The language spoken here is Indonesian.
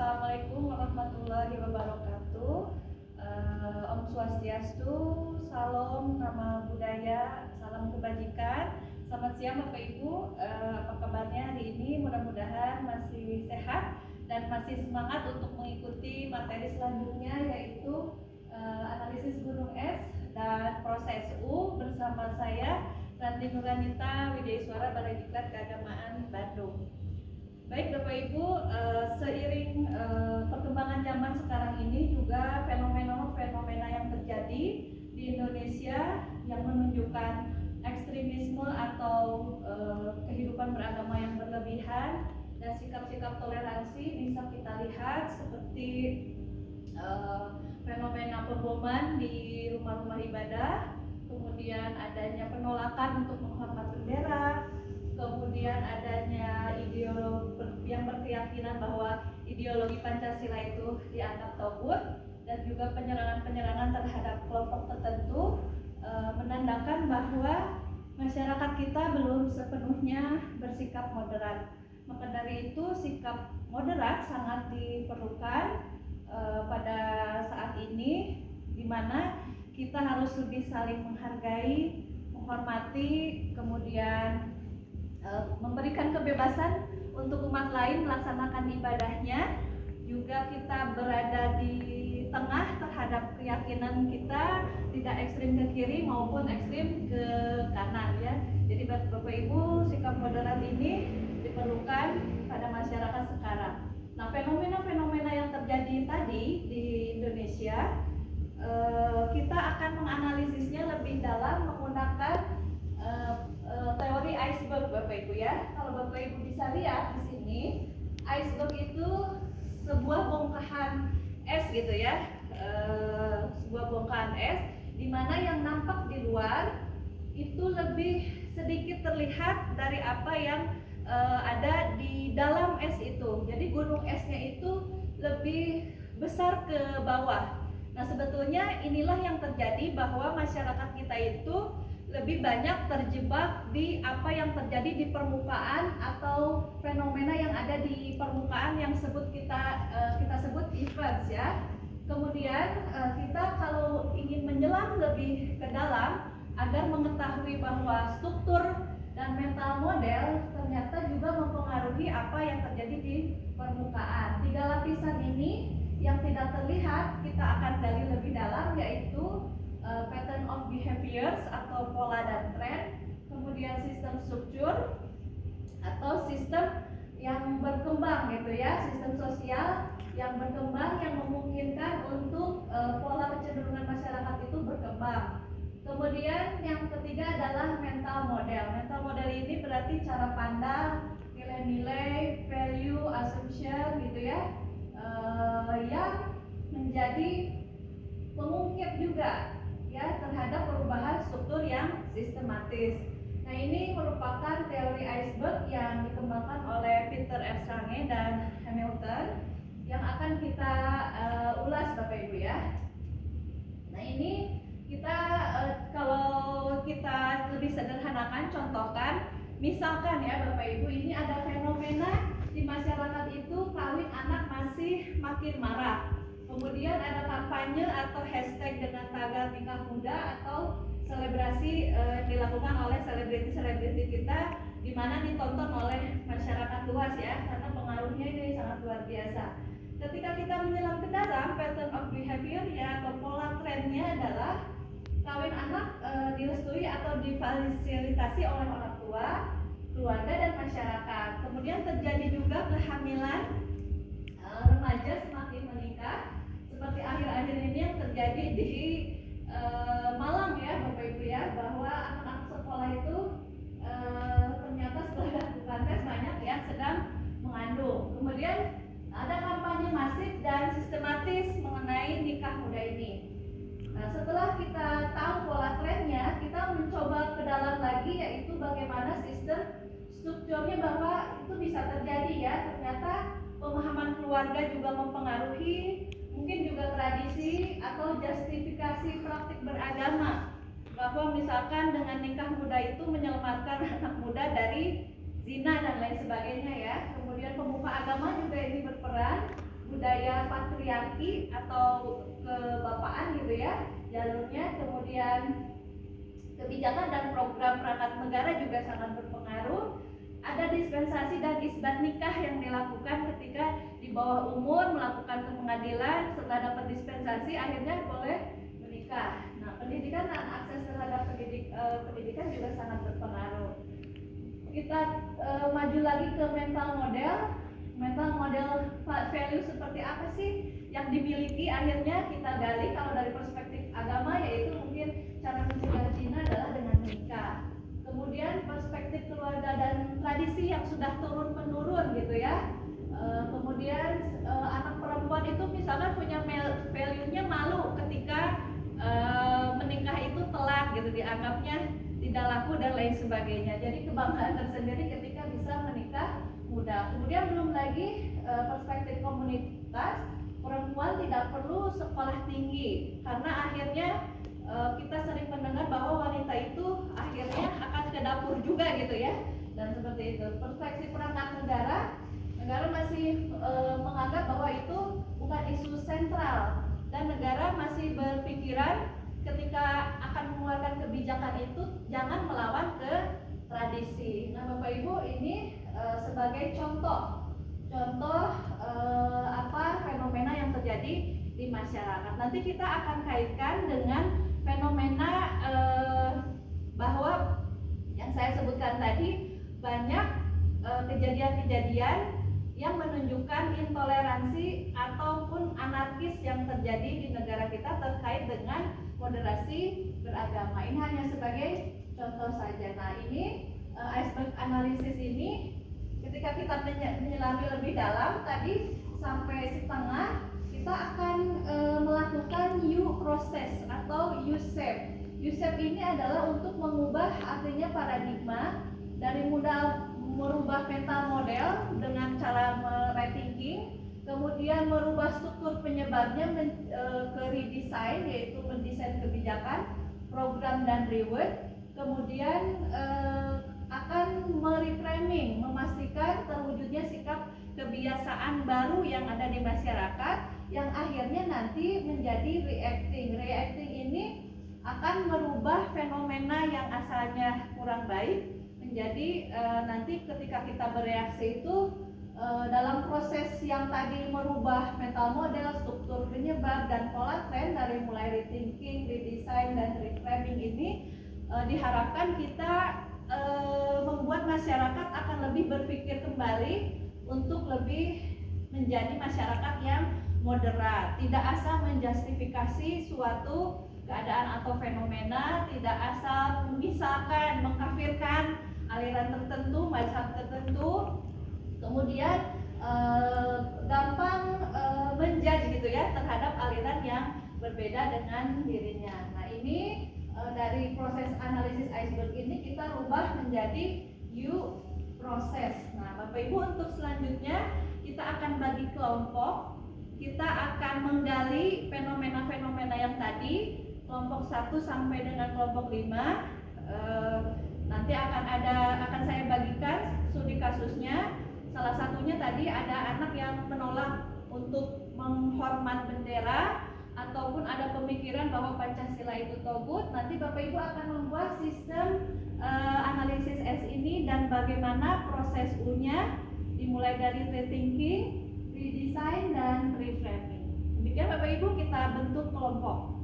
Assalamualaikum warahmatullahi wabarakatuh. Om Swastiastu, Salam Nama Budaya, Salam Kebajikan. Selamat siang Bapak Ibu, apa kabarnya hari ini? Mudah-mudahan masih sehat dan masih semangat untuk mengikuti materi selanjutnya, yaitu analisis gunung es dan proses U bersama saya Ranti Nuranita Wijayswara Balai Diklat Keagamaan Bandung. Baik Bapak Ibu, seiring perkembangan zaman sekarang ini juga fenomena yang terjadi di Indonesia yang menunjukkan ekstremisme atau kehidupan beragama yang berlebihan dan sikap-sikap toleransi bisa kita lihat seperti fenomena pemboman di rumah-rumah ibadah, kemudian adanya penolakan untuk menghormat bendera, kemudian adanya ideologi yang berkeyakinan bahwa ideologi Pancasila itu dianggap togut, dan juga penyerangan terhadap kelompok tertentu menandakan bahwa masyarakat kita belum sepenuhnya bersikap moderat. Maka dari itu sikap moderat sangat diperlukan pada saat ini, di mana kita harus lebih saling menghargai, menghormati, kemudian memberikan kebebasan untuk umat lain melaksanakan ibadahnya. Juga kita berada di tengah terhadap keyakinan kita, tidak ekstrim ke kiri maupun ekstrim ke kanan ya. Jadi Bapak Ibu, sikap moderat ini diperlukan pada masyarakat sekarang. Nah, fenomena-fenomena yang terjadi tadi di Indonesia, kita akan menganalisisnya lebih dalam menggunakan teori iceberg Bapak Ibu ya. Kalau Bapak Ibu bisa lihat di sini, iceberg itu sebuah bongkahan es gitu ya, sebuah bongkahan es di mana yang nampak di luar itu lebih sedikit terlihat dari apa yang ada di dalam es itu. Jadi gunung esnya itu lebih besar ke bawah. Nah, sebetulnya inilah yang terjadi, bahwa masyarakat kita itu lebih banyak terjebak di apa yang terjadi di permukaan atau fenomena yang ada di permukaan yang kita sebut events ya. Kemudian kita kalau ingin menyelam lebih ke dalam agar mengetahui bahwa struktur dan mental model ternyata juga mempengaruhi apa yang terjadi di permukaan. 3 lapisan ini yang tidak terlihat kita akan gali lebih dalam, yaitu pattern of behaviors atau pola dan tren, kemudian sistem struktur atau sistem yang berkembang gitu ya, sistem sosial yang berkembang yang memungkinkan untuk pola kecenderungan masyarakat itu berkembang. Kemudian yang ketiga adalah mental model. Mental model ini berarti cara pandang, nilai-nilai, value, assumption gitu ya, yang menjadi pengungkit juga ya terhadap perubahan struktur yang sistematis. Nah, ini merupakan teori iceberg yang dikembangkan oleh Peter F. Sange dan Hamilton yang akan kita ulas Bapak Ibu ya. Nah, ini kita kalau kita lebih sederhanakan contohkan, misalkan ya Bapak Ibu, ini ada fenomena di masyarakat itu kawin anak masih makin marak. Kemudian ada kampanye atau hashtag dengan tagar nikah muda atau selebrasi dilakukan oleh selebriti-selebriti kita, di mana ditonton oleh masyarakat luas ya, karena pengaruhnya ini sangat luar biasa. Ketika kita menyelam ke dalam, pattern of behavior ya atau pola trennya adalah kawin anak direstui atau difasilitasi oleh orang tua, keluarga dan masyarakat. Kemudian terjadi juga kehamilan remaja semakin meningkat, seperti akhir-akhir ini yang terjadi di Malang ya Bapak Ibu ya, bahwa anak-anak sekolah itu ternyata setelah dilakukan tes banyak yang sedang mengandung. Kemudian ada kampanye masif dan sistematis mengenai nikah muda ini. Nah, setelah kita tahu pola trennya, kita mencoba ke dalam lagi, yaitu bagaimana sistem strukturnya bahwa itu bisa terjadi ya. Ternyata pemahaman keluarga juga mempengaruhi, mungkin juga tradisi atau justifikasi praktik beragama, bahwa misalkan dengan nikah muda itu menyelamatkan anak muda dari zina dan lain sebagainya ya. Kemudian pemuka agama juga ini berperan, patriarki atau kebapaan gitu ya jalurnya, kemudian kebijakan dan program perangkat negara juga sangat berpengaruh. Ada dispensasi dan isbat nikah yang dilakukan ketika di bawah umur melakukan ke pengadilan, setelah dapat dispensasi akhirnya boleh menikah. Nah, pendidikan dan akses terhadap pendidikan juga sangat berpengaruh. Kita maju lagi ke mental model value seperti apa sih yang dimiliki, akhirnya kita gali. Kalau dari perspektif agama yaitu mungkin cara mencegah zina adalah dengan menikah. Kemudian perspektif keluarga dan tradisi yang sudah turun menurun gitu ya. Kemudian anak perempuan itu misalkan punya value-nya malu ketika menikah itu telat gitu, dianggapnya tidak laku dan lain sebagainya. Jadi kebanggaan tersendiri ketika bisa menikah muda. Kemudian belum lagi perspektif komunitas, perempuan tidak perlu sekolah tinggi karena akhirnya kita sering mendengar bahwa wanita itu akhirnya akan ke dapur juga gitu ya, dan seperti itu. Perspektif perangkat negara masih menganggap bahwa itu bukan isu sentral, dan negara masih berpikiran ketika akan mengeluarkan kebijakan itu jangan melawan ke tradisi. Nah, Bapak Ibu, ini sebagai contoh fenomena yang terjadi di masyarakat. Nanti kita akan kaitkan dengan fenomena bahwa yang saya sebutkan tadi, banyak kejadian-kejadian yang menunjukkan intoleransi ataupun anarkis yang terjadi di negara kita terkait dengan moderasi beragama. Ini hanya sebagai contoh saja. Nah, ini iceberg analisis ini ketika kita menyelami lebih dalam tadi sampai setengah, kita akan melakukan U-proses atau U-shape. U-shape ini adalah untuk mengubah artinya paradigma dari merubah mental model dengan cara rethinking, kemudian merubah struktur penyebabnya ke redesign, yaitu mendesain kebijakan, program dan reward, kemudian akan mereframing, memastikan terwujudnya sikap kebiasaan baru yang ada di masyarakat yang akhirnya nanti menjadi reacting. Reacting ini akan merubah fenomena yang asalnya kurang baik menjadi nanti ketika kita bereaksi itu dalam proses yang tadi merubah mental model, struktur penyebab dan pola tren dari mulai rethinking, redesign dan reframing ini diharapkan kita membuat masyarakat akan lebih berpikir kembali untuk lebih menjadi masyarakat yang moderat, tidak asal menjustifikasi suatu keadaan atau fenomena, tidak asal misalkan mengkafirkan aliran tertentu, mazhab tertentu, kemudian gampang menjudge gitu ya terhadap aliran yang berbeda dengan dirinya. Nah, ini dari proses analisis iceberg ini kita rubah menjadi U-proses. Nah, Bapak Ibu, untuk selanjutnya kita akan bagi kelompok. Kita akan menggali fenomena-fenomena yang tadi, kelompok 1 sampai dengan kelompok 5. Nanti akan saya bagikan studi kasusnya. Salah satunya tadi ada anak yang menolak untuk menghormat bendera ataupun ada pemikiran bahwa Pancasila itu togut. Nanti Bapak Ibu akan membuat sistem analisis S ini dan bagaimana proses U-nya dimulai dari rethinking, redesign dan reframing. Demikian Bapak Ibu, kita bentuk kelompok.